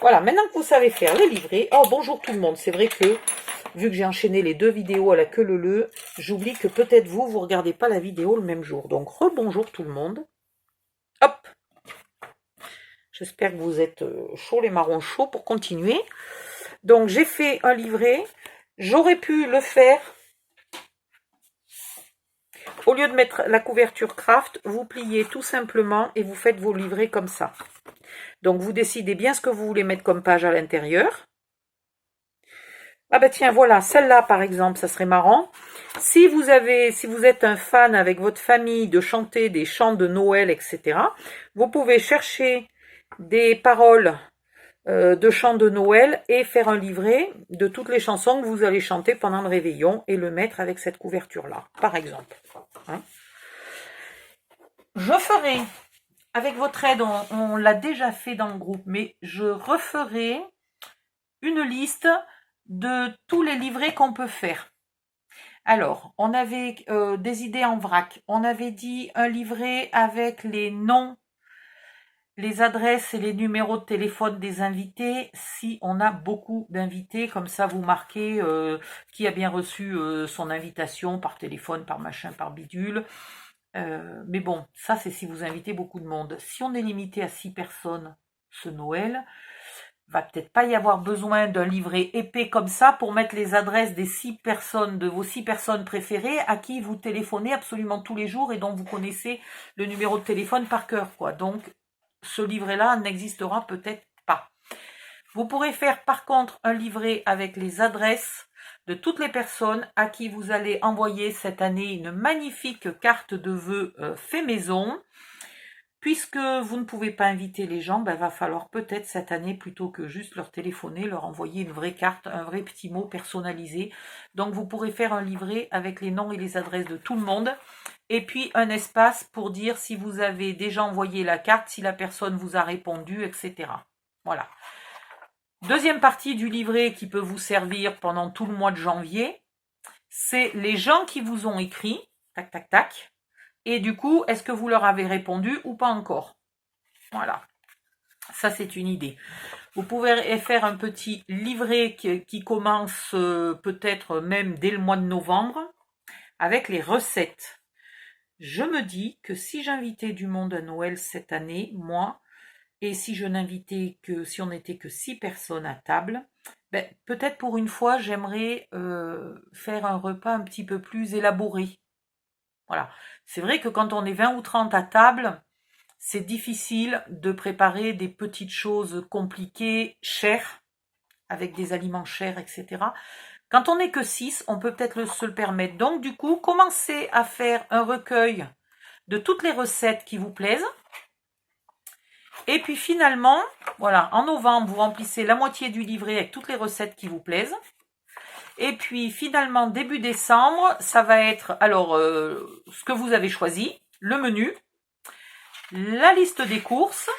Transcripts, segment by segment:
Voilà, maintenant que vous savez faire les livrets. Oh, bonjour tout le monde. C'est vrai que, vu que j'ai enchaîné les deux vidéos à la queue leu, j'oublie que peut-être vous regardez pas la vidéo le même jour. Donc, rebonjour tout le monde. Hop. J'espère que vous êtes chauds, les marrons chauds, pour continuer. Donc, j'ai fait un livret. J'aurais pu le faire, au lieu de mettre la couverture craft, vous pliez tout simplement et vous faites vos livrets comme ça. Donc, vous décidez bien ce que vous voulez mettre comme page à l'intérieur. Ah ben tiens, voilà, celle-là par exemple, ça serait marrant. Si vous êtes un fan avec votre famille de chanter des chants de Noël, etc., vous pouvez chercher des paroles de chants de Noël et faire un livret de toutes les chansons que vous allez chanter pendant le réveillon et le mettre avec cette couverture-là, par exemple. Hein. Je ferai, avec votre aide, on l'a déjà fait dans le groupe, mais je referai une liste de tous les livrets qu'on peut faire. Alors, on avait des idées en vrac. On avait dit un livret avec les noms, les adresses et les numéros de téléphone des invités. Si on a beaucoup d'invités, comme ça vous marquez qui a bien reçu son invitation par téléphone, par machin, par bidule. Mais bon, ça c'est si vous invitez beaucoup de monde. Si on est limité à 6 personnes ce Noël, va peut-être pas y avoir besoin d'un livret épais comme ça pour mettre les adresses des 6 personnes, de vos 6 personnes préférées à qui vous téléphonez absolument tous les jours et dont vous connaissez le numéro de téléphone par cœur, quoi. Donc, ce livret-là n'existera peut-être pas. Vous pourrez faire par contre un livret avec les adresses de toutes les personnes à qui vous allez envoyer cette année une magnifique carte de vœux fait maison. Puisque vous ne pouvez pas inviter les gens, va falloir peut-être cette année, plutôt que juste leur téléphoner, leur envoyer une vraie carte, un vrai petit mot personnalisé. Donc vous pourrez faire un livret avec les noms et les adresses de tout le monde. Et puis un espace pour dire si vous avez déjà envoyé la carte, si la personne vous a répondu, etc. Voilà. Deuxième partie du livret qui peut vous servir pendant tout le mois de janvier, c'est les gens qui vous ont écrit, tac, tac, tac. Et du coup, est-ce que vous leur avez répondu ou pas encore? Voilà, ça c'est une idée. Vous pouvez faire un petit livret qui commence peut-être même dès le mois de novembre avec les recettes. Je me dis que si j'invitais du monde à Noël cette année, moi, et si on n'était que 6 personnes à table, peut-être pour une fois j'aimerais faire un repas un petit peu plus élaboré. Voilà. C'est vrai que quand on est 20 ou 30 à table, c'est difficile de préparer des petites choses compliquées, chères, avec des aliments chers, etc. Quand on n'est que 6, on peut peut-être se le permettre. Donc du coup, commencez à faire un recueil de toutes les recettes qui vous plaisent. Et puis finalement, voilà, en novembre, vous remplissez la moitié du livret avec toutes les recettes qui vous plaisent. Et puis finalement, début décembre, ça va être alors ce que vous avez choisi, le menu, la liste des courses,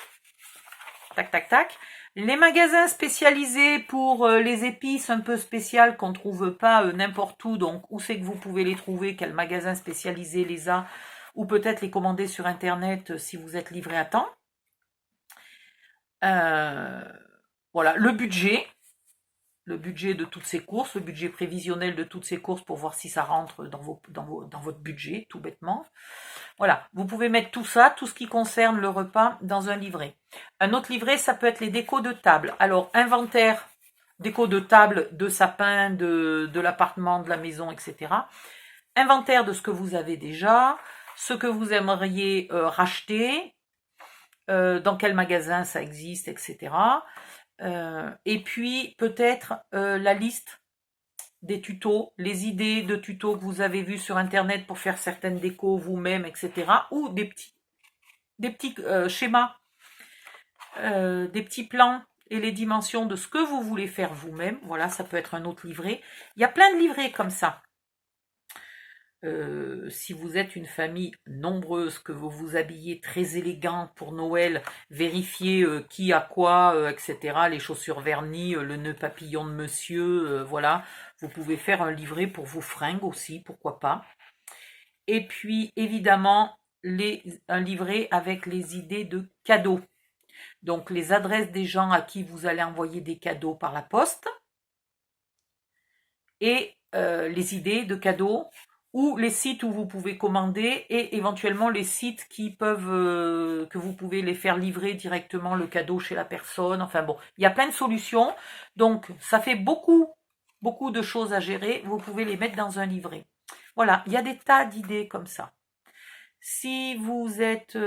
tac tac tac, les magasins spécialisés pour les épices un peu spéciales qu'on ne trouve pas n'importe où, donc où c'est que vous pouvez les trouver, quel magasin spécialisé les a, ou peut-être les commander sur internet si vous êtes livré à temps. Voilà, le budget de toutes ces courses, le budget prévisionnel de toutes ces courses pour voir si ça rentre dans votre budget, tout bêtement. Voilà, vous pouvez mettre tout ça, tout ce qui concerne le repas, dans un livret. Un autre livret, ça peut être les décos de table. Alors, inventaire, déco de table, de sapin, de l'appartement, de la maison, etc. Inventaire de ce que vous avez déjà, ce que vous aimeriez racheter, dans quel magasin ça existe, etc. Et puis peut-être la liste des tutos, les idées de tutos que vous avez vus sur internet pour faire certaines décos vous-même, etc. Ou des petits schémas, des petits plans et les dimensions de ce que vous voulez faire vous-même. Voilà, ça peut être un autre livret. Il y a plein de livrets comme ça. Si vous êtes une famille nombreuse, que vous vous habillez très élégant pour Noël, vérifiez qui a quoi, etc. Les chaussures vernies, le nœud papillon de monsieur, voilà. Vous pouvez faire un livret pour vos fringues aussi, pourquoi pas. Et puis, évidemment, un livret avec les idées de cadeaux. donc les adresses des gens à qui vous allez envoyer des cadeaux par la poste, et les idées de cadeaux, ou les sites où vous pouvez commander, et éventuellement les sites qui peuvent que vous pouvez les faire livrer directement le cadeau chez la personne. Enfin bon, il y a plein de solutions. Donc ça fait beaucoup de choses à gérer. Vous pouvez les mettre dans un livret. Voilà, il y a des tas d'idées comme ça. Si vous êtes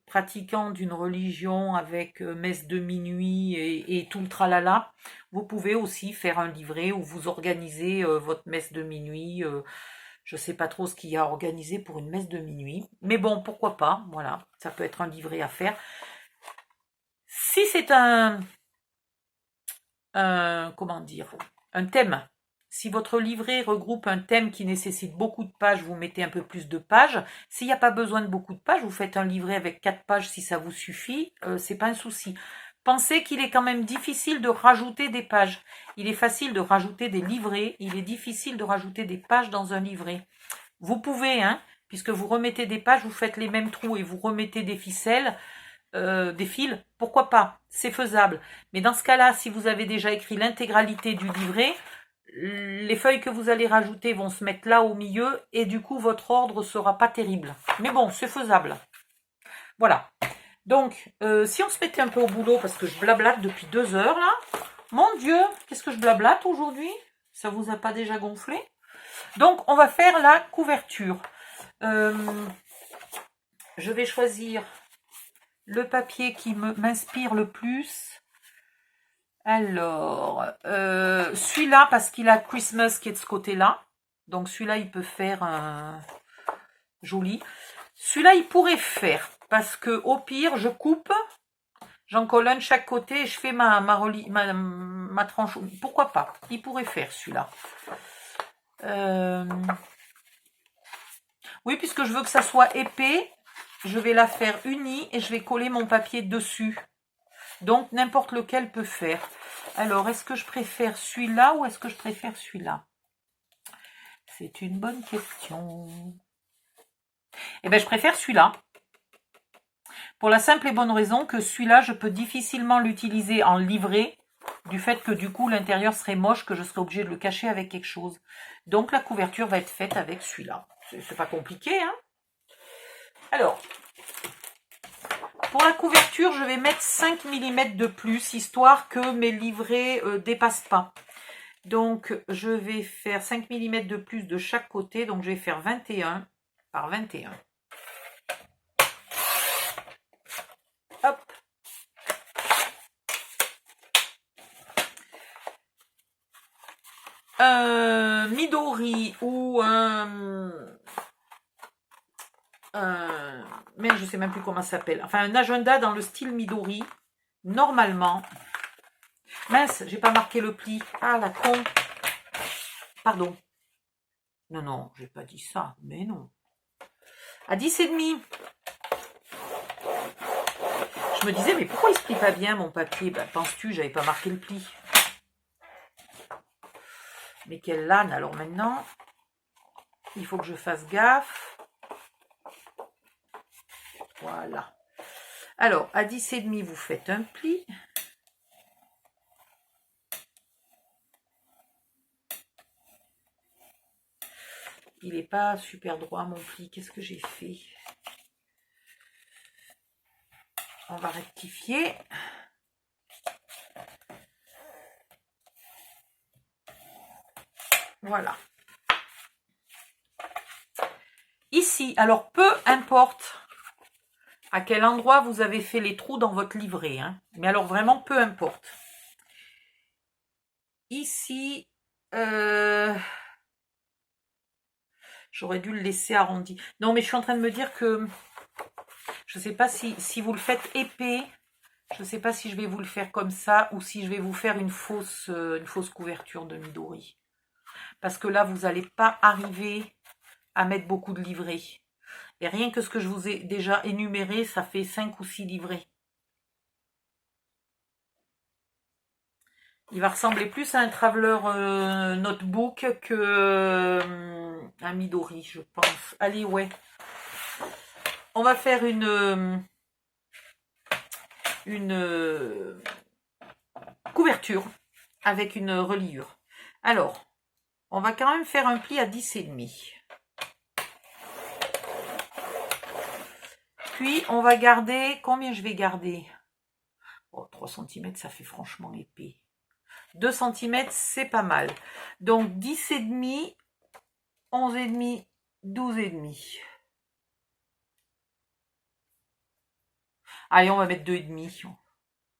pratiquant d'une religion avec messe de minuit et tout le tralala, vous pouvez aussi faire un livret où vous organisez votre messe de minuit. Je ne sais pas trop ce qu'il y a organisé pour une messe de minuit, mais bon, pourquoi pas, voilà, ça peut être un livret à faire. Si c'est comment dire, un thème, si votre livret regroupe un thème qui nécessite beaucoup de pages, vous mettez un peu plus de pages. S'il n'y a pas besoin de beaucoup de pages, vous faites un livret avec 4 pages si ça vous suffit, c'est pas un souci. Pensez qu'il est quand même difficile de rajouter des pages. Il est facile de rajouter des livrets, il est difficile de rajouter des pages dans un livret. Vous pouvez, hein, puisque vous remettez des pages, vous faites les mêmes trous et vous remettez des ficelles, des fils, pourquoi pas, c'est faisable. Mais dans ce cas-là, si vous avez déjà écrit l'intégralité du livret, les feuilles que vous allez rajouter vont se mettre là au milieu et du coup votre ordre sera pas terrible. Mais bon, c'est faisable. Voilà. Donc, si on se mettait un peu au boulot, parce que je blablate depuis 2 heures là. Mon Dieu, qu'est-ce que je blablate aujourd'hui? Ça vous a pas déjà gonflé? Donc, on va faire la couverture. Je vais choisir le papier qui m'inspire le plus. Alors, celui-là, parce qu'il a Christmas qui est de ce côté-là. Donc, celui-là, il peut faire joli. Celui-là, il pourrait faire, parce que au pire, je coupe, j'en colle un de chaque côté et je fais ma tranche. Pourquoi pas? Il pourrait faire celui-là. Oui, puisque je veux que ça soit épais, je vais la faire unie et je vais coller mon papier dessus. Donc, n'importe lequel peut faire. Alors, est-ce que je préfère celui-là ou est-ce que je préfère celui-là? C'est une bonne question. Eh bien, je préfère celui-là. Pour la simple et bonne raison que celui-là, je peux difficilement l'utiliser en livret, du fait que du coup, l'intérieur serait moche, que je serais obligée de le cacher avec quelque chose. Donc, la couverture va être faite avec celui-là. C'est pas compliqué, hein? Alors, pour la couverture, je vais mettre 5 mm de plus, histoire que mes livrets dépassent pas. Donc, je vais faire 5 mm de plus de chaque côté. Donc, je vais faire 21 par 21. Hop. Un Midori ou mais je sais même plus comment ça s'appelle. Enfin, un agenda dans le style Midori. Normalement. Mince, j'ai pas marqué le pli. Ah, la con. Pardon. Non, non, j'ai pas dit ça. Mais non. À 10,5. Je me disais, mais pourquoi il se plie pas bien mon papier? Ben, penses-tu, j'avais pas marqué le pli. Mais quelle lane, alors maintenant, il faut que je fasse gaffe. Voilà. Alors, à 10,5, vous faites un pli. Il n'est pas super droit, mon pli. Qu'est-ce que j'ai fait? On va rectifier. Voilà. Ici, alors peu importe à quel endroit vous avez fait les trous dans votre livret, hein, mais alors vraiment peu importe. Ici, j'aurais dû le laisser arrondi. Non, mais je suis en train de me dire que je ne sais pas si vous le faites épais. Je ne sais pas si je vais vous le faire comme ça ou si je vais vous faire une fausse couverture de Midori. Parce que là, vous n'allez pas arriver à mettre beaucoup de livrets. Et rien que ce que je vous ai déjà énuméré, ça fait 5 ou 6 livrets. Il va ressembler plus à un Traveler Notebook que un Midori, je pense. Allez, ouais. On va faire une une couverture avec une reliure. Alors, on va quand même faire un pli à 10,5. Puis, on va garder... Combien je vais garder? Oh, 3 cm, ça fait franchement épais. 2 cm, c'est pas mal. Donc, 10,5, 11,5, 12,5. Allez, on va mettre 2,5.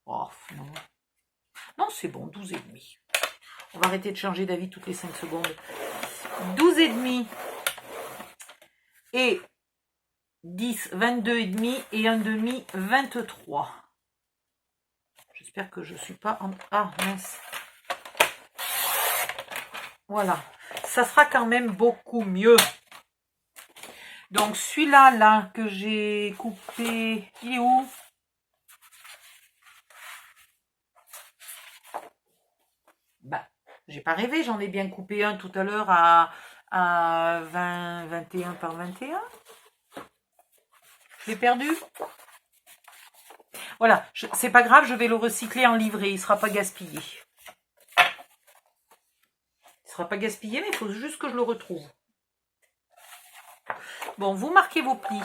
Oh, non. Non, c'est bon, 12,5. On va arrêter de changer d'avis toutes les 5 secondes. 12,5 et 10, 22,5 et un demi, 23. J'espère que je ne suis pas en... Ah, mince. Voilà. Ça sera quand même beaucoup mieux. Donc, celui-là, là, que j'ai coupé, il est où? Bah, j'ai pas rêvé, j'en ai bien coupé un tout à l'heure à 20, 21 par 21. Je l'ai perdu. Voilà, c'est pas grave, je vais le recycler en livret, il sera pas gaspillé. Il sera pas gaspillé, mais il faut juste que je le retrouve. Bon, vous marquez vos plis.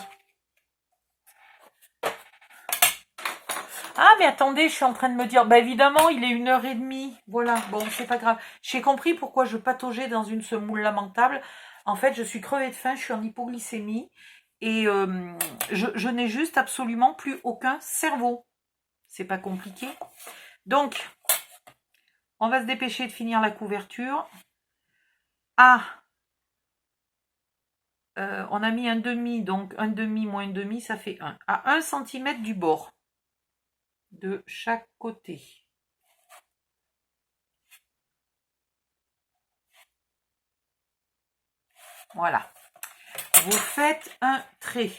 Ah, mais attendez, je suis en train de me dire, bah évidemment, il est 1h30. Voilà, bon, c'est pas grave. J'ai compris pourquoi je pataugeais dans une semoule lamentable. En fait, je suis crevée de faim, je suis en hypoglycémie. Et je n'ai juste absolument plus aucun cerveau. C'est pas compliqué. Donc, on va se dépêcher de finir la couverture. Ah, on a mis un demi, donc un demi moins un demi, ça fait 1. À 1 cm du bord. De chaque côté. Voilà. Vous faites un trait.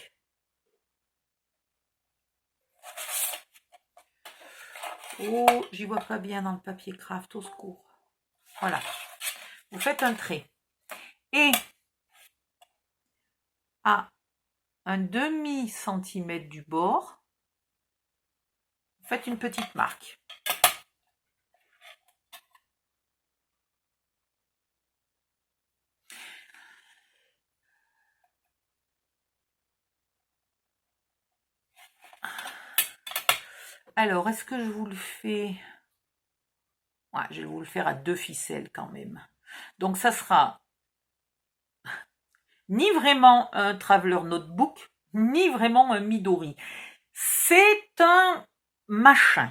Oh, j'y vois pas bien dans le papier craft, au secours. Voilà. Vous faites un trait. Et à un demi-centimètre du bord, vous faites une petite marque. Alors, est-ce que je vous le fais? Ouais, je vais vous le faire à 2 ficelles quand même. Donc, ça sera ni vraiment un Traveler Notebook, ni vraiment un Midori. C'est un machin.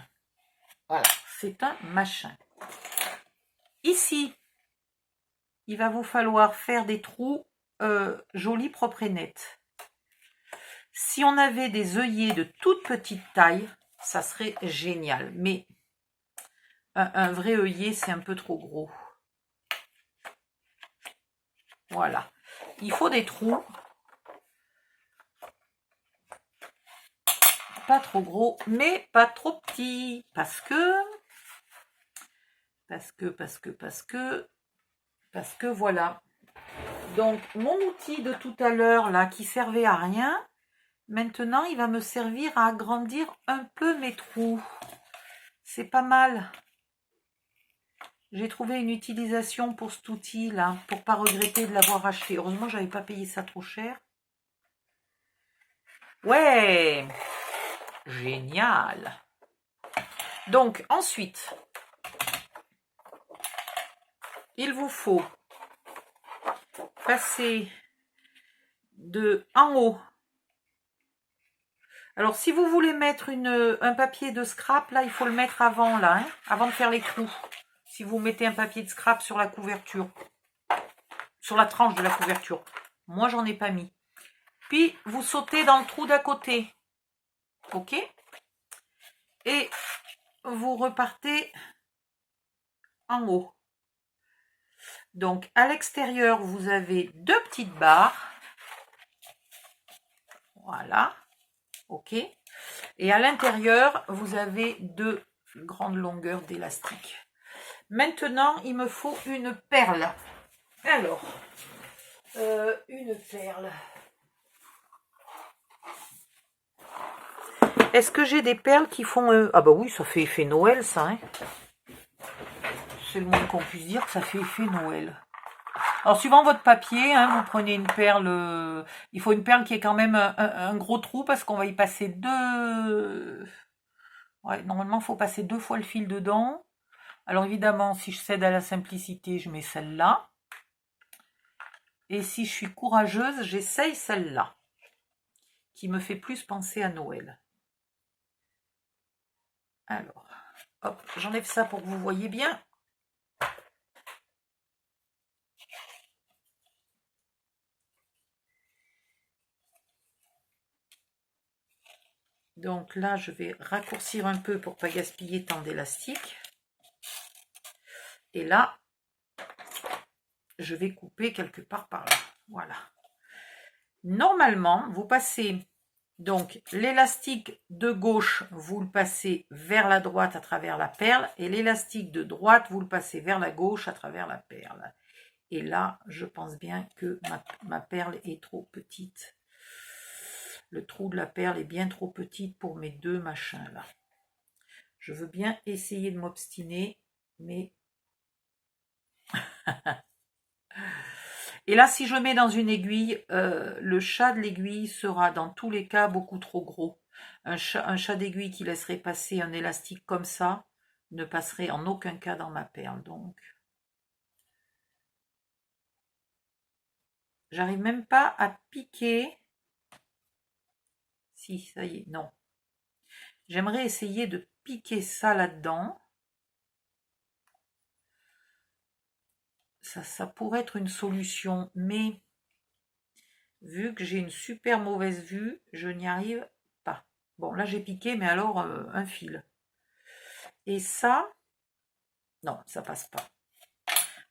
Voilà, c'est un machin. Ici, il va vous falloir faire des trous jolis, propres et nets. Si on avait des œillets de toute petite taille, ça serait génial. Mais un vrai œillet, c'est un peu trop gros. Voilà. Il faut des trous. Pas trop gros, mais pas trop petits. Parce que voilà. Donc, mon outil de tout à l'heure, là, qui servait à rien, maintenant, il va me servir à agrandir un peu mes trous. C'est pas mal. J'ai trouvé une utilisation pour cet outil-là, pour pas regretter de l'avoir acheté. Heureusement, j'avais pas payé ça trop cher. Ouais! Génial! Donc, ensuite, il vous faut passer de en haut. Alors, si vous voulez mettre un papier de scrap, là, il faut le mettre avant, là, hein, avant de faire les trous. Si vous mettez un papier de scrap sur la couverture, sur la tranche de la couverture. Moi, j'en ai pas mis. Puis, vous sautez dans le trou d'à côté. OK? Et vous repartez en haut. Donc, à l'extérieur, vous avez 2 petites barres. Voilà. OK. Et à l'intérieur, vous avez 2 grandes longueurs d'élastique. Maintenant, il me faut une perle. Alors, une perle. Est-ce que j'ai des perles qui font... Ah bah oui, ça fait effet Noël, ça. Hein, c'est le moins qu'on puisse dire que ça fait effet Noël. Alors, suivant votre papier, hein, vous prenez une perle... il faut une perle qui ait quand même un gros trou parce qu'on va y passer deux... Ouais, normalement, il faut passer 2 fois le fil dedans. Alors, évidemment, si je cède à la simplicité, je mets celle-là. Et si je suis courageuse, j'essaye celle-là, qui me fait plus penser à Noël. Alors, hop, j'enlève ça pour que vous voyez bien. Donc là, je vais raccourcir un peu pour ne pas gaspiller tant d'élastique. Et là, je vais couper quelque part par là. Voilà. Normalement, vous passez donc l'élastique de gauche, vous le passez vers la droite à travers la perle, et l'élastique de droite, vous le passez vers la gauche à travers la perle. Et là, je pense bien que ma perle est trop petite. Le trou de la perle est bien trop petit pour mes deux machins là. Je veux bien essayer de m'obstiner, mais... Et là, si je mets dans une aiguille, le chat de l'aiguille sera dans tous les cas beaucoup trop gros. Un chat d'aiguille qui laisserait passer un élastique comme ça ne passerait en aucun cas dans ma perle. Donc, j'arrive même pas à piquer. Si, ça y est, non. J'aimerais essayer de piquer ça là-dedans. Ça pourrait être une solution, mais vu que j'ai une super mauvaise vue, je n'y arrive pas. Bon, là j'ai piqué, mais alors un fil. Et ça, non, ça passe pas.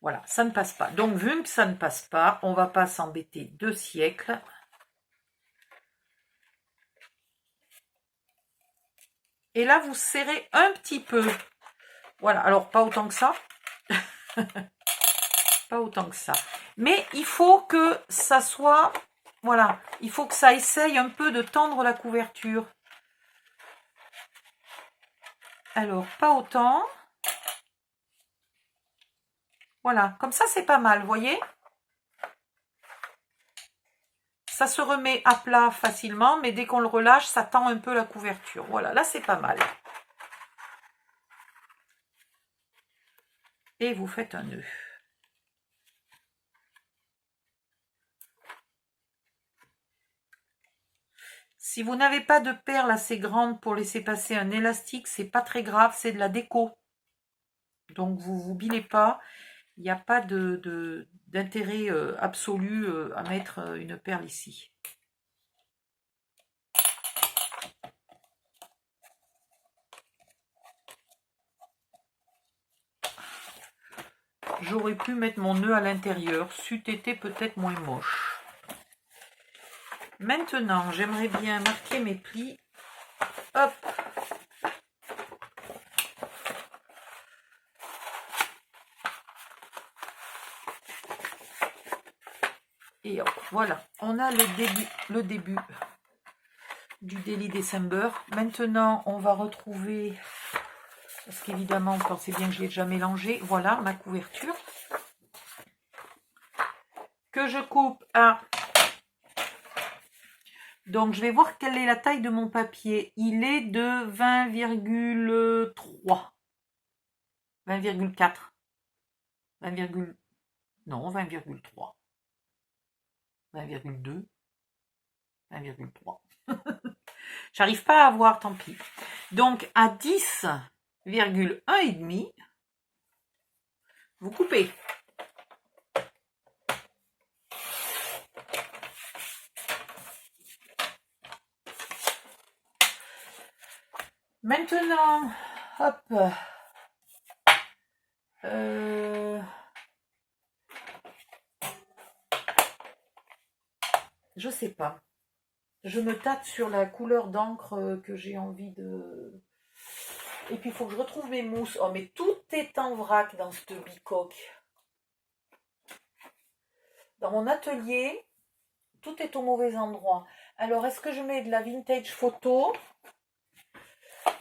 Voilà, ça ne passe pas. Donc, vu que ça ne passe pas, on va pas s'embêter 2 siècles. Et là, vous serrez un petit peu. Voilà, alors pas autant que ça. Pas autant que ça. Mais il faut que ça soit... Voilà, il faut que ça essaye un peu de tendre la couverture. Alors, pas autant. Voilà, comme ça, c'est pas mal, vous voyez? Ça se remet à plat facilement, mais dès qu'on le relâche, ça tend un peu la couverture. Voilà, là, c'est pas mal. Et vous faites un nœud. Si vous n'avez pas de perles assez grandes pour laisser passer un élastique, c'est pas très grave, c'est de la déco. Donc vous vous bilez pas, il n'y a pas d'intérêt absolu à mettre une perle ici. J'aurais pu mettre mon nœud à l'intérieur, c'eût été peut-être moins moche. Maintenant, j'aimerais bien marquer mes plis. Hop. Et hop, voilà, on a le début du Daily December. Maintenant, on va retrouver, parce qu'évidemment, vous pensez bien que je l'ai déjà mélangé, voilà ma couverture, que je coupe à... Donc, je vais voir quelle est la taille de mon papier. Il est de 20,3. 20,4. 20, non, 20,3. 20,2. 20,3. J'arrive pas à voir, tant pis. Donc, à 10,1 et demi, vous coupez. Maintenant, hop, je sais pas. Je me tâte sur la couleur d'encre que j'ai envie de... Et puis il faut que je retrouve mes mousses. Oh, mais tout est en vrac dans cette bicoque. Dans mon atelier, tout est au mauvais endroit. Alors, est-ce que je mets de la vintage photo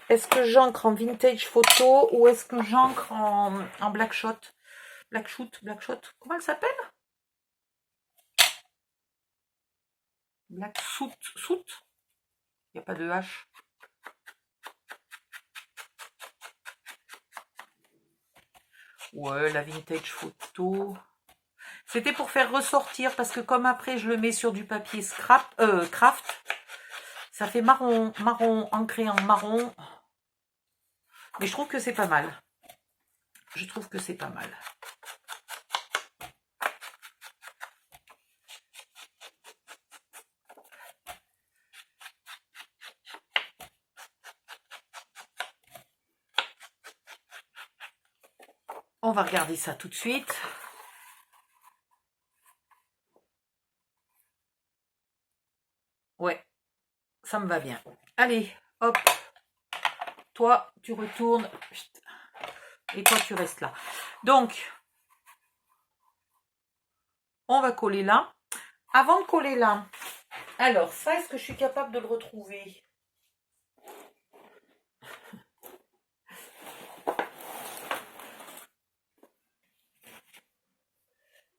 est-ce que j'encre en vintage photo ou est-ce que j'encre en black shot? Black shot, comment elle s'appelle? Black soot, il n'y a pas de H. Ouais, la vintage photo. C'était pour faire ressortir, parce que comme après je le mets sur du papier craft, ça fait marron, ancré en marron. Mais je trouve que c'est pas mal. Je trouve que c'est pas mal. On va regarder ça tout de suite. Ouais, ça me va bien. Allez, hop. Toi, tu retournes. Et toi, tu restes là. Donc, on va coller là. Avant de coller là, alors, ça, est-ce que je suis capable de le retrouver?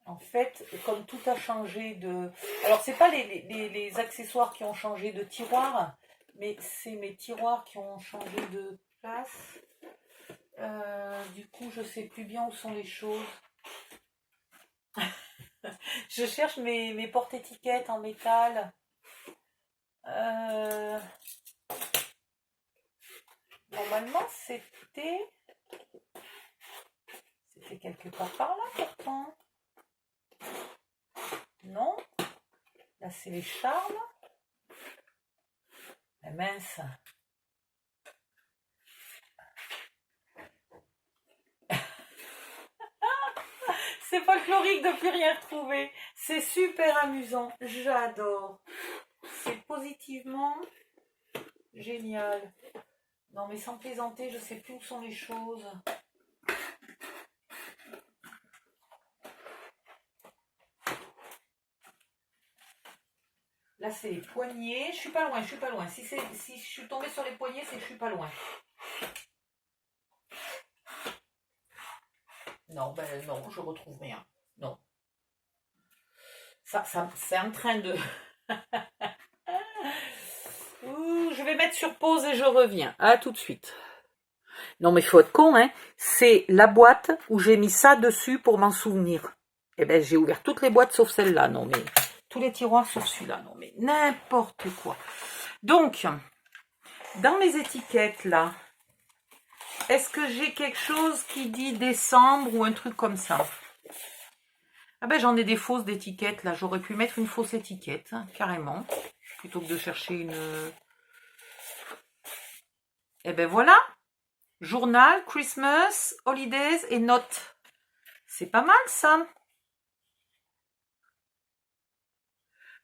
En fait, comme tout a changé de... Alors, c'est pas les accessoires qui ont changé de tiroir, mais c'est mes tiroirs qui ont changé de place. Du coup, je sais plus bien où sont les choses. Je cherche mes porte-étiquettes en métal. Normalement, c'était quelque part par là, pourtant. Non. Là, c'est les charmes. Mais mince. C'est folklorique de plus rien retrouver. C'est super amusant. J'adore. C'est positivement génial. Non, mais sans plaisanter, je sais plus où sont les choses. Là, c'est les poignets. Je suis pas loin, je suis pas loin. Si je suis tombée sur les poignets, c'est que je suis pas loin. Non, ben non, je retrouve rien. Non. Ça c'est en train de... Ouh, je vais mettre sur pause et je reviens. À tout de suite. Non, mais faut être con, hein. C'est la boîte où j'ai mis ça dessus pour m'en souvenir. Eh ben, j'ai ouvert toutes les boîtes sauf celle-là. Non, mais tous les tiroirs sauf celui-là. Non, mais n'importe quoi. Donc, dans mes étiquettes, là, est-ce que j'ai quelque chose qui dit décembre ou un truc comme ça? Ah ben, j'en ai des fausses d'étiquettes, là. J'aurais pu mettre une fausse étiquette, hein, carrément. Plutôt que de chercher une... Eh ben, voilà. Journal, Christmas, Holidays et notes. C'est pas mal, ça.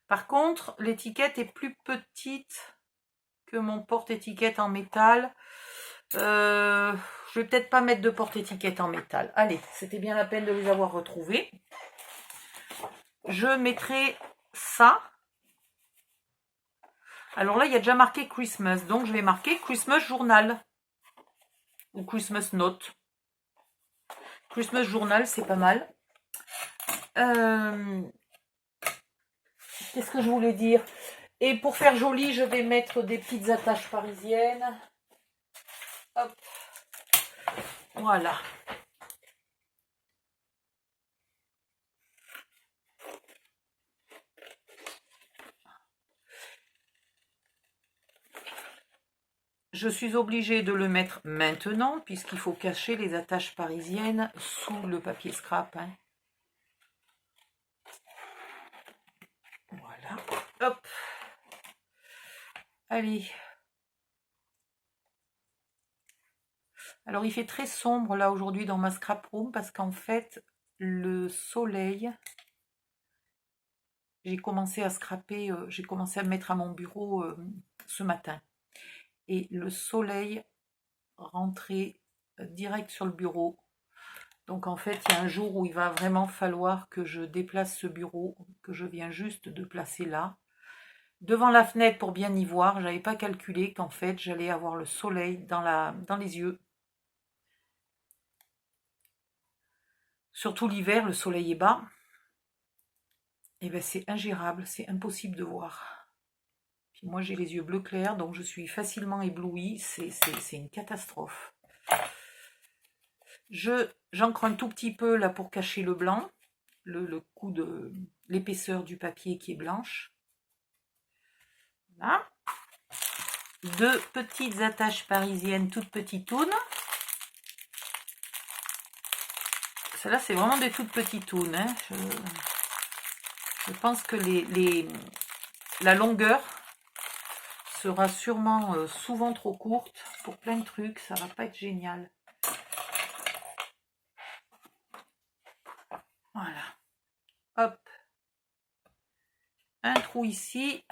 Par contre, l'étiquette est plus petite que mon porte-étiquette en métal. Je vais peut-être pas mettre de porte-étiquette en métal. Allez, c'était bien la peine de les avoir retrouvés. Je mettrai ça. Alors là, il y a déjà marqué Christmas. Donc, je vais marquer Christmas Journal. Ou Christmas Note. Christmas Journal, c'est pas mal. Qu'est-ce que je voulais dire? Et pour faire joli, je vais mettre des petites attaches parisiennes. Hop. Voilà. Je suis obligée de le mettre maintenant, puisqu'il faut cacher les attaches parisiennes sous le papier scrap. Hein. Voilà. Hop. Allez. Alors, il fait très sombre là aujourd'hui dans ma scrap room, parce qu'en fait, le soleil... J'ai commencé à scraper, j'ai commencé à me mettre à mon bureau ce matin. Et le soleil rentrait direct sur le bureau. Donc en fait, il y a un jour où il va vraiment falloir que je déplace ce bureau, que je viens juste de placer là. devant la fenêtre pour bien y voir. Je n'avais pas calculé qu'en fait j'allais avoir le soleil dans les yeux. Surtout l'hiver, le soleil est bas. Et ben c'est ingérable, c'est impossible de voir. Puis moi j'ai les yeux bleu clair, donc je suis facilement éblouie. C'est une catastrophe. J'encre un tout petit peu là pour cacher le blanc, le coup de l'épaisseur du papier qui est blanche. Voilà. 2 petites attaches parisiennes toutes petitounes. Celles-là, c'est vraiment des toutes petitounes. Hein. Je pense que la longueur sera sûrement souvent trop courte pour plein de trucs. Ça va pas être génial. Voilà. Hop. Un trou ici.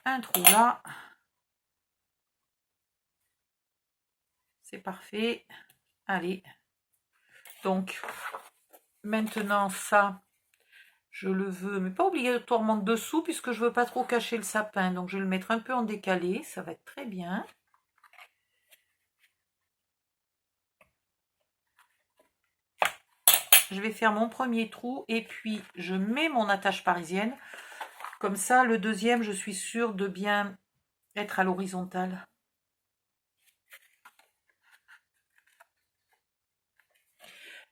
Un trou là. C'est parfait. Allez. Donc, maintenant ça, je le veux, mais pas obligatoirement dessous, puisque je veux pas trop cacher le sapin. Donc, je vais le mettre un peu en décalé. Ça va être très bien. Je vais faire mon premier trou et puis je mets mon attache parisienne. Comme ça, le deuxième, je suis sûre de bien être à l'horizontale.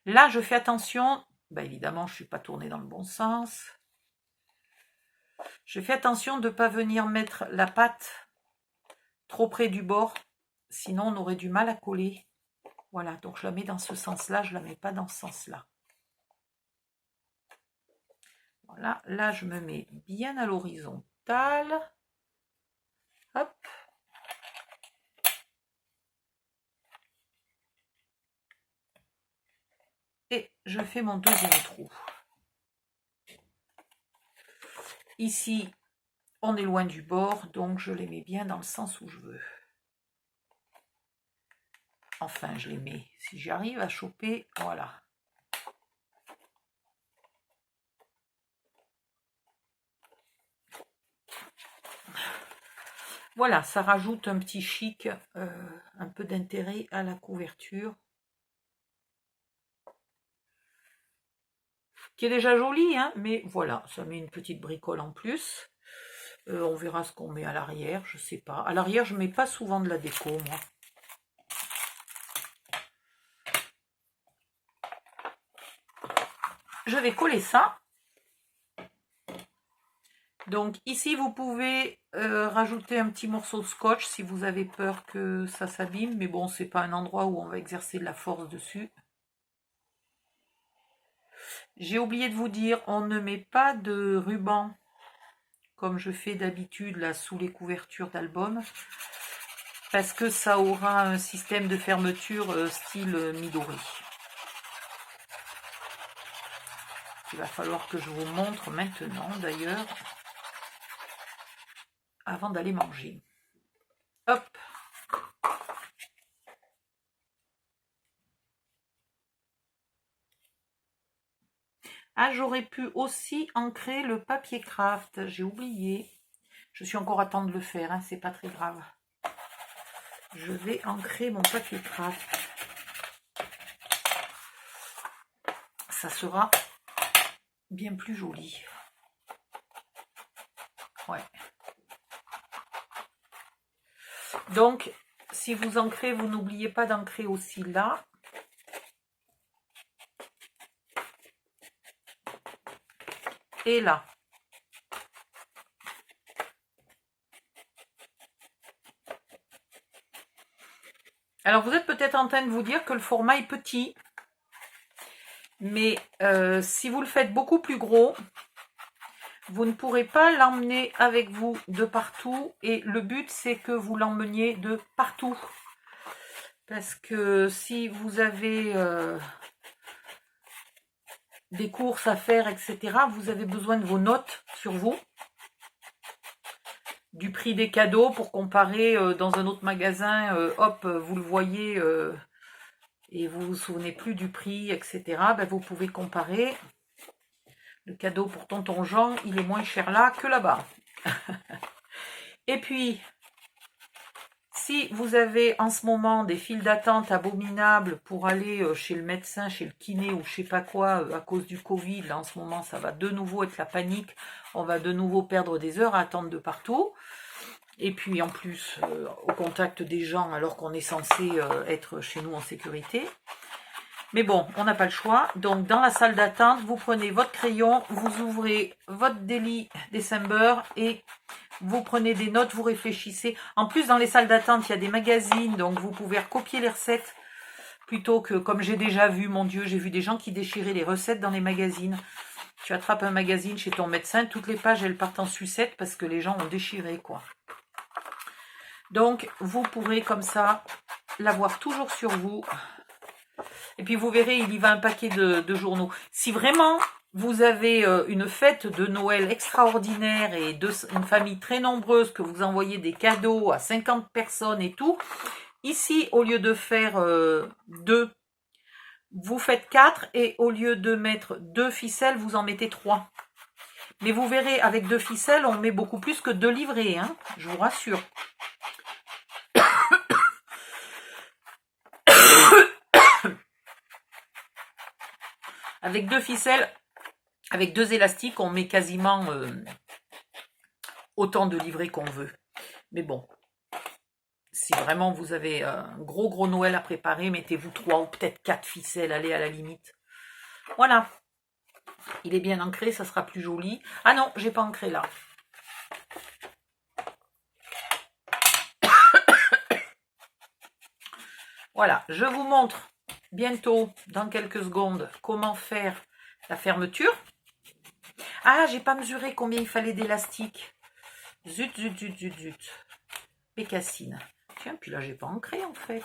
Là, je fais attention. Ben, évidemment, je ne suis pas tournée dans le bon sens. Je fais attention de ne pas venir mettre la pâte trop près du bord. Sinon, on aurait du mal à coller. Voilà, donc je la mets dans ce sens-là. Je ne la mets pas dans ce sens-là. Voilà, là, je me mets bien à l'horizontale. Hop. Et je fais mon deuxième trou. Ici, on est loin du bord, donc je les mets bien dans le sens où je veux. Enfin, je les mets, si j'arrive à choper, voilà. Voilà, ça rajoute un petit chic, un peu d'intérêt à la couverture. Qui est déjà jolie, hein, mais voilà, ça met une petite bricole en plus. On verra ce qu'on met à l'arrière, je sais pas. À l'arrière, je mets pas souvent de la déco, moi. Je vais coller ça. Donc ici, vous pouvez rajouter un petit morceau de scotch si vous avez peur que ça s'abîme. Mais bon, c'est pas un endroit où on va exercer de la force dessus. J'ai oublié de vous dire, on ne met pas de ruban comme je fais d'habitude là sous les couvertures d'album. Parce que ça aura un système de fermeture style Midori. Il va falloir que je vous montre maintenant d'ailleurs. Avant d'aller manger. Hop. Ah, j'aurais pu aussi ancrer le papier craft. J'ai oublié. Je suis encore à temps de le faire, hein, c'est pas très grave. Je vais ancrer mon papier craft. Ça sera bien plus joli. Ouais. Donc, si vous ancrez, vous n'oubliez pas d'ancrer aussi là. Et là. Alors, vous êtes peut-être en train de vous dire que le format est petit. Mais si vous le faites beaucoup plus gros, vous ne pourrez pas l'emmener avec vous de partout. Et le but, c'est que vous l'emmeniez de partout. Parce que si vous avez des courses à faire, etc., vous avez besoin de vos notes sur vous. Du prix des cadeaux pour comparer dans un autre magasin. Hop, vous le voyez et vous vous souvenez plus du prix, etc. Ben, vous pouvez comparer. Le cadeau pour tonton Jean, il est moins cher là que là-bas. Et puis, si vous avez en ce moment des files d'attente abominables pour aller chez le médecin, chez le kiné ou je sais pas quoi, à cause du Covid, là en ce moment ça va de nouveau être la panique, on va de nouveau perdre des heures à attendre de partout. Et puis en plus, au contact des gens alors qu'on est censé être chez nous en sécurité. Mais bon, on n'a pas le choix. Donc dans la salle d'attente, vous prenez votre crayon, vous ouvrez votre Daily December et vous prenez des notes, vous réfléchissez. En plus, dans les salles d'attente, il y a des magazines, donc vous pouvez recopier les recettes plutôt que, comme j'ai déjà vu, mon Dieu, j'ai vu des gens qui déchiraient les recettes dans les magazines. Tu attrapes un magazine chez ton médecin, toutes les pages, elles partent en sucette parce que les gens ont déchiré, quoi. Donc, vous pourrez comme ça l'avoir toujours sur vous. Et puis, vous verrez, il y va un paquet de journaux. Si vraiment vous avez une fête de Noël extraordinaire et une famille très nombreuse, que vous envoyez des cadeaux à 50 personnes et tout, ici, au lieu de faire 2, vous faites 4 et au lieu de mettre 2 ficelles, vous en mettez 3. Mais vous verrez, avec 2 ficelles, on met beaucoup plus que 2 livrets, hein, je vous rassure. Avec 2 ficelles, avec 2 élastiques, on met quasiment autant de livrets qu'on veut. Mais bon, si vraiment vous avez un gros Noël à préparer, mettez-vous 3 ou peut-être 4 ficelles, allez à la limite. Voilà. Il est bien ancré, ça sera plus joli. Ah non, j'ai pas ancré là. Voilà, je vous montre bientôt, dans quelques secondes, comment faire la fermeture. Ah, j'ai pas mesuré combien il fallait d'élastique. Zut. Bécassine. Tiens, puis là, j'ai pas ancré en fait.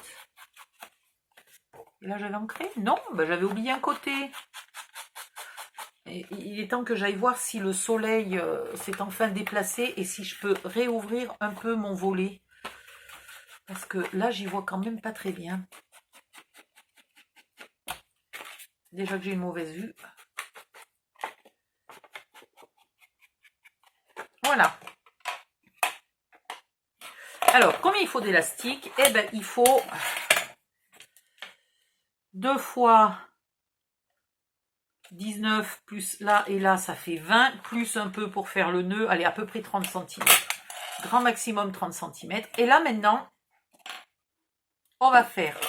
Et là, j'avais ancré? Non, ben, j'avais oublié un côté. Et il est temps que j'aille voir si le soleil s'est enfin déplacé et si je peux réouvrir un peu mon volet. Parce que là, j'y vois quand même pas très bien. Déjà que j'ai une mauvaise vue. Voilà. Alors, combien il faut d'élastique? Eh bien, il faut 2 fois 19 plus là et là, ça fait 20, plus un peu pour faire le nœud. Allez, à peu près 30 cm. Grand maximum 30 cm. Et là, maintenant, on va faire...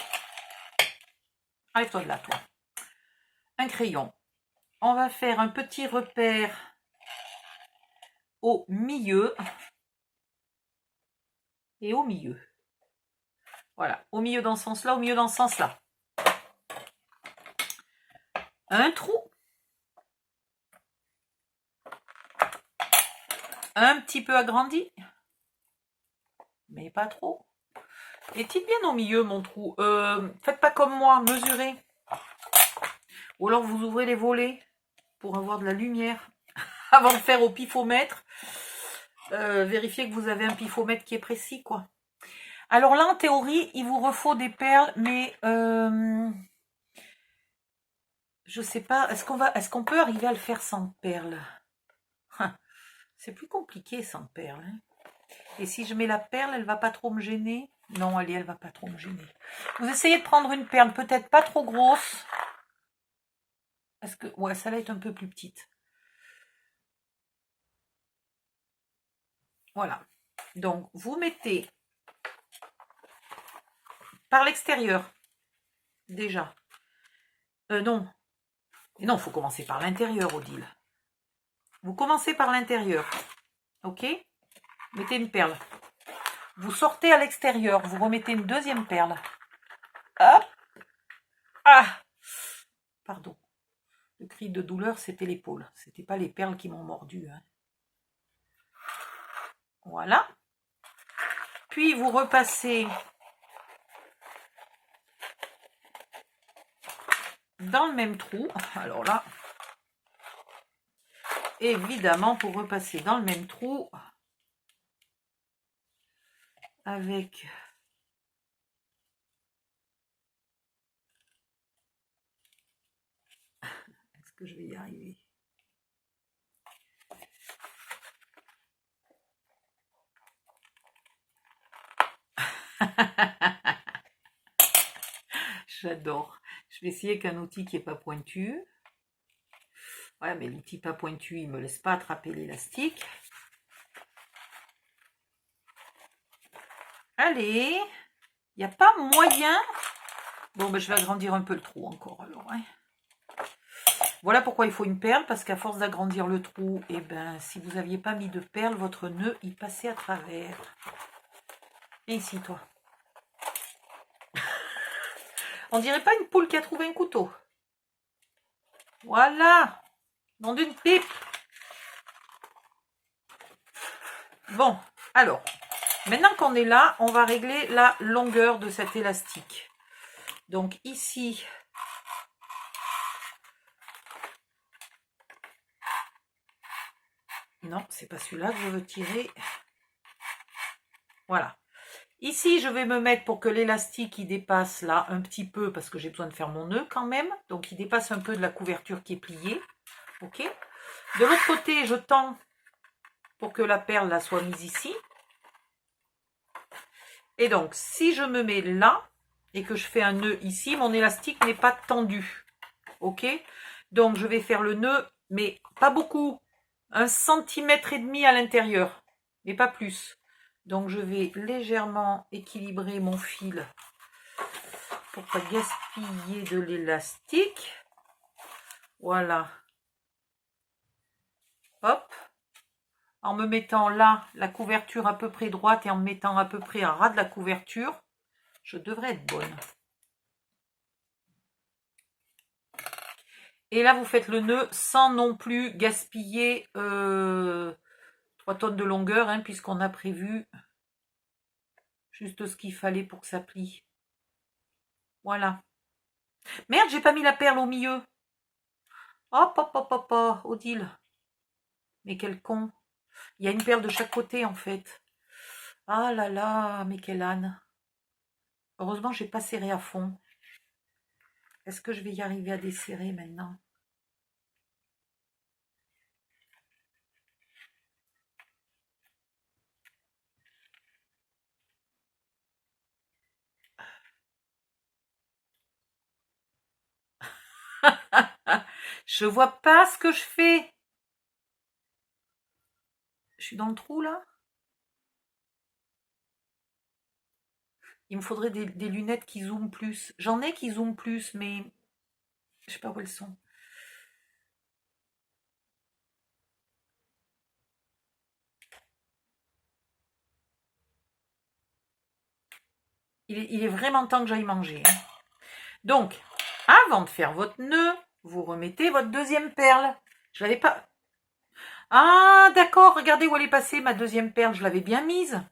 Arrête-toi de là, toi. Un crayon. On va faire un petit repère au milieu. Et au milieu. Voilà, au milieu dans ce sens-là, au milieu dans ce sens-là. Un trou. Un petit peu agrandi. Mais pas trop. Est-il bien au milieu, mon trou? Faites pas comme moi, mesurez. Ou alors vous ouvrez les volets pour avoir de la lumière. Avant de faire au pifomètre, vérifiez que vous avez un pifomètre qui est précis, quoi. Alors là, en théorie, il vous refaut des perles, mais je sais pas, est-ce qu'on peut arriver à le faire sans perles? C'est plus compliqué sans perles. Hein. Et si je mets la perle, elle va pas trop me gêner? Non, allez, elle va pas trop me gêner. Vous essayez de prendre une perle peut-être pas trop grosse. Parce que, ouais, ça va être un peu plus petite. Voilà. Donc, vous mettez par l'extérieur, déjà. Non. Et non, il faut commencer par l'intérieur, Odile. Vous commencez par l'intérieur. Ok? Mettez une perle. Vous sortez à l'extérieur. Vous remettez une deuxième perle. Hop! Ah! Pardon. Le cri de douleur, c'était l'épaule. C'était pas les perles qui m'ont mordu. Hein. Voilà. Puis vous repassez dans le même trou. Alors là, évidemment, pour repasser dans le même trou avec... Est-ce que je vais y arriver? J'adore. Je vais essayer qu'un outil qui n'est pas pointu. Ouais, mais l'outil pas pointu, il ne me laisse pas attraper l'élastique. Allez, il n'y a pas moyen. Bon, ben, je vais agrandir un peu le trou encore alors. Hein. Voilà pourquoi il faut une perle, parce qu'à force d'agrandir le trou, et ben, si vous n'aviez pas mis de perle, votre nœud, il passait à travers. Et ici, toi. On dirait pas une poule qui a trouvé un couteau. Voilà. Nom d'une pipe. Bon, alors, maintenant qu'on est là, on va régler la longueur de cet élastique. Donc ici, non, c'est pas celui-là que je veux tirer. Voilà. Ici, je vais me mettre pour que l'élastique il dépasse là un petit peu parce que j'ai besoin de faire mon nœud quand même. Donc, il dépasse un peu de la couverture qui est pliée. Ok. De l'autre côté, je tends pour que la perle là soit mise ici. Et donc, si je me mets là et que je fais un nœud ici, mon élastique n'est pas tendu. Ok. Donc, je vais faire le nœud, mais pas beaucoup. 1,5 cm à l'intérieur, mais pas plus. Donc, je vais légèrement équilibrer mon fil pour pas gaspiller de l'élastique. Voilà. Hop. En me mettant là, la couverture à peu près droite et en me mettant à peu près à ras de la couverture, je devrais être bonne. Et là, vous faites le nœud sans non plus gaspiller 3 tonnes de longueur, hein, puisqu'on a prévu juste ce qu'il fallait pour que ça plie. Voilà. Merde, j'ai pas mis la perle au milieu. Hop, hop, hop, hop, hop, Odile. Mais quel con. Il y a une perle de chaque côté, en fait. Ah là là, mais quelle âne. Heureusement, j'ai pas serré à fond. Est-ce que je vais y arriver à desserrer maintenant? Je vois pas ce que je fais. Je suis dans le trou, là? Il me faudrait des lunettes qui zooment plus. J'en ai qui zooment plus, mais je sais pas où elles sont. Il est vraiment temps que j'aille manger. Hein. Donc, avant de faire votre nœud, vous remettez votre deuxième perle. Je l'avais pas... Ah, d'accord, regardez où elle est passée, ma deuxième perle. Je l'avais bien mise.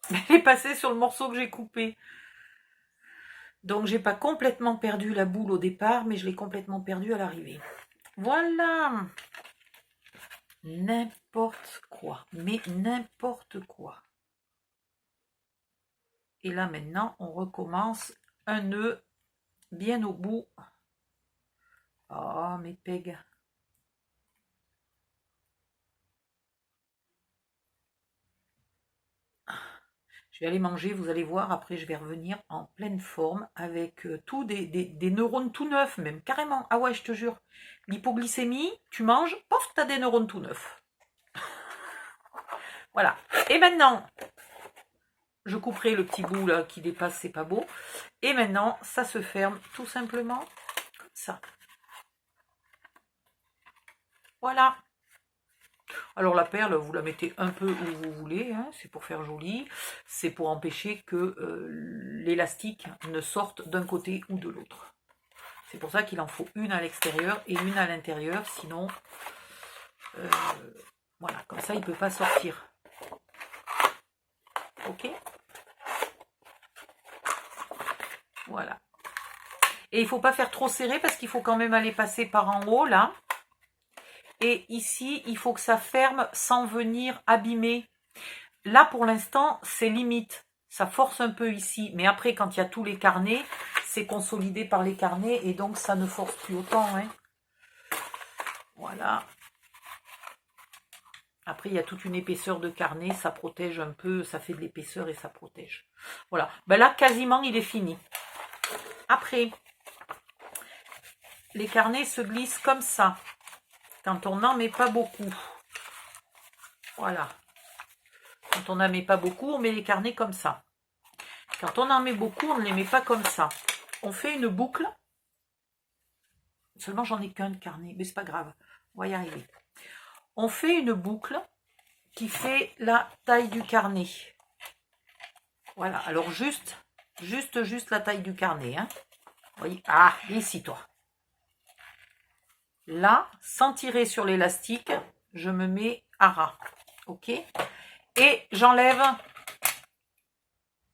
Elle est passée sur le morceau que j'ai coupé. Donc, j'ai pas complètement perdu la boule au départ, mais je l'ai complètement perdue à l'arrivée. Voilà. N'importe quoi. Mais n'importe quoi. Et là, maintenant, on recommence un nœud bien au bout. Oh, mes pegs. Je vais aller manger, vous allez voir, après je vais revenir en pleine forme avec tout des neurones tout neufs, même carrément. Ah ouais, je te jure. L'hypoglycémie, tu manges, pof, t'as des neurones tout neufs. Voilà. Et maintenant, je couperai le petit bout là qui dépasse, c'est pas beau. Et maintenant, ça se ferme tout simplement comme ça. Voilà. Alors la perle, vous la mettez un peu où vous voulez, hein, c'est pour faire joli, c'est pour empêcher que l'élastique ne sorte d'un côté ou de l'autre. C'est pour ça qu'il en faut une à l'extérieur et une à l'intérieur, sinon, voilà, comme ça il ne peut pas sortir. Ok? Voilà. Et il ne faut pas faire trop serré parce qu'il faut quand même aller passer par en haut, là. Et ici, il faut que ça ferme sans venir abîmer. Là, pour l'instant, c'est limite. Ça force un peu ici. Mais après, quand il y a tous les carnets, c'est consolidé par les carnets. Et donc, ça ne force plus autant. Hein. Voilà. Après, il y a toute une épaisseur de carnet, ça protège un peu, ça fait de l'épaisseur et ça protège. Voilà, ben là, quasiment, il est fini. Après, les carnets se glissent comme ça, quand on n'en met pas beaucoup. Voilà. Quand on n'en met pas beaucoup, on met les carnets comme ça. Quand on en met beaucoup, on ne les met pas comme ça. On fait une boucle. Seulement, j'en ai qu'un de carnet, mais c'est pas grave. On va y arriver. On fait une boucle qui fait la taille du carnet. Voilà, alors juste la taille du carnet. Hein. Vous voyez, ah, ici, toi. Là, sans tirer sur l'élastique, je me mets à ras. Ok? Et j'enlève,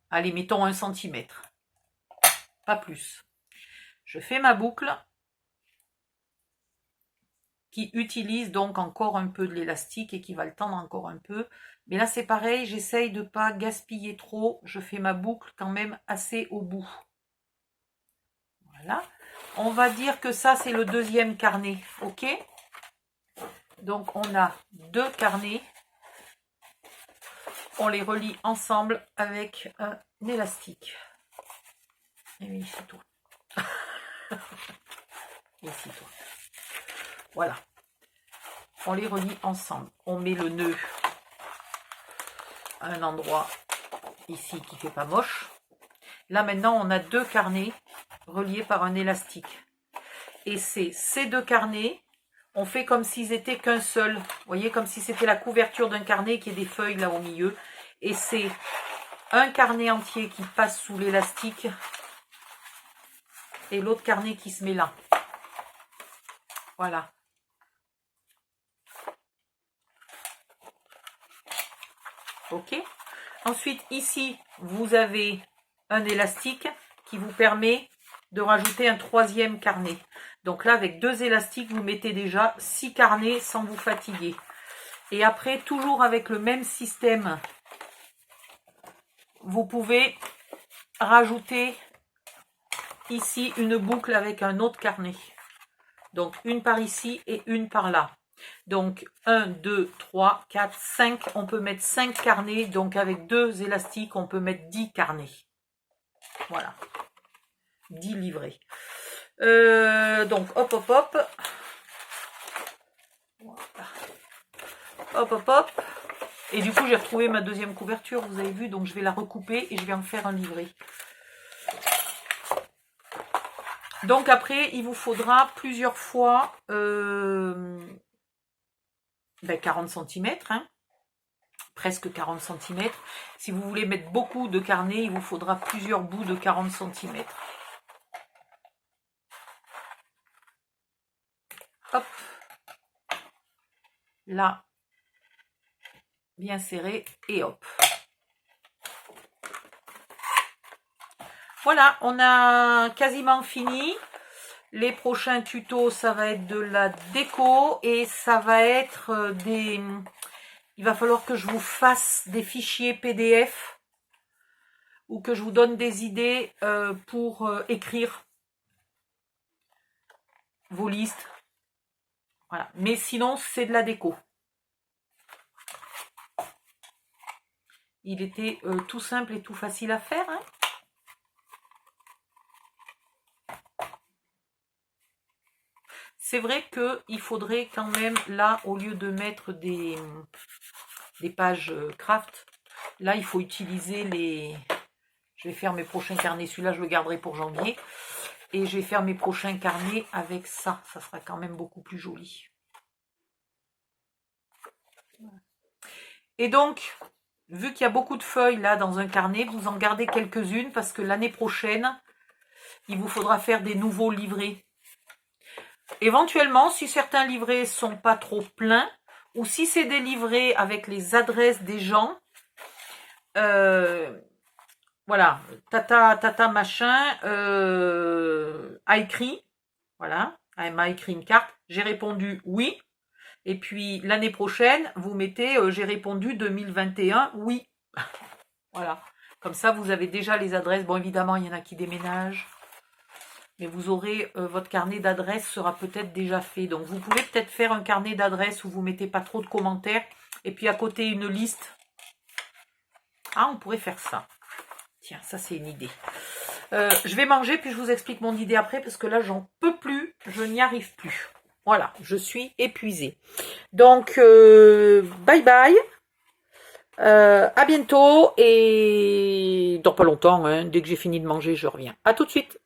allez, mettons 1 cm. Pas plus. Je fais ma boucle qui utilise donc encore un peu de l'élastique et qui va le tendre encore un peu. Mais là, c'est pareil, j'essaye de ne pas gaspiller trop. Je fais ma boucle quand même assez au bout. Voilà. On va dire que ça, c'est le deuxième carnet. Ok? Donc, on a 2 carnets. On les relie ensemble avec un élastique. Et ici, toi. Ici, toi. Voilà. On les relie ensemble. On met le nœud à un endroit ici qui fait pas moche. Là, maintenant, on a 2 carnets reliés par un élastique. Et c'est ces 2 carnets, on fait comme s'ils étaient qu'un seul. Vous voyez, comme si c'était la couverture d'un carnet qui est des feuilles là au milieu. Et c'est un carnet entier qui passe sous l'élastique et l'autre carnet qui se met là. Voilà. Ok. Ensuite, ici, vous avez un élastique qui vous permet de rajouter un 3e carnet. Donc là, avec 2 élastiques, vous mettez déjà 6 carnets sans vous fatiguer. Et après, toujours avec le même système, vous pouvez rajouter ici une boucle avec un autre carnet. Donc, une par ici et une par là. Donc, 1, 2, 3, 4, 5. On peut mettre 5 carnets. Donc, avec 2 élastiques, on peut mettre 10 carnets. Voilà. 10 livrets. Donc, hop, hop, hop. Voilà. Hop, hop, hop. Et du coup, j'ai retrouvé ma deuxième couverture, vous avez vu. Donc, je vais la recouper et je vais en faire un livret. Donc, après, il vous faudra plusieurs fois 40 cm. Hein, presque 40 cm. Si vous voulez mettre beaucoup de carnets, il vous faudra plusieurs bouts de 40 cm. Hop. Là, bien serré et hop. Voilà, on a quasiment fini. Les prochains tutos, ça va être de la déco et ça va être des... Il va falloir que je vous fasse des fichiers PDF ou que je vous donne des idées pour écrire vos listes. Voilà. Mais sinon, c'est de la déco. Il était tout simple et tout facile à faire. Hein. C'est vrai qu'il faudrait quand même, là, au lieu de mettre des pages craft, là, il faut utiliser les... Je vais faire mes prochains carnets. Celui-là, je le garderai pour janvier. Et je vais faire mes prochains carnets avec ça. Ça sera quand même beaucoup plus joli. Et donc, vu qu'il y a beaucoup de feuilles là dans un carnet, vous en gardez quelques-unes parce que l'année prochaine, il vous faudra faire des nouveaux livrets. Éventuellement, si certains livrets ne sont pas trop pleins, ou si c'est des livrets avec les adresses des gens, voilà, tata machin a écrit, voilà, elle m'a écrit une carte, j'ai répondu oui, et puis l'année prochaine, vous mettez j'ai répondu 2021 oui, voilà, comme ça vous avez déjà les adresses, bon évidemment il y en a qui déménagent, mais vous aurez, votre carnet d'adresses sera peut-être déjà fait. Donc, vous pouvez peut-être faire un carnet d'adresses où vous ne mettez pas trop de commentaires Et puis à côté, une liste. Ah, on pourrait faire ça. Tiens, ça c'est une idée. Je vais manger, puis je vous explique mon idée après, parce que là, j'en peux plus. Je n'y arrive plus. Voilà, je suis épuisée. Donc, bye bye. À bientôt. Et dans pas longtemps, hein, dès que j'ai fini de manger, je reviens. À tout de suite.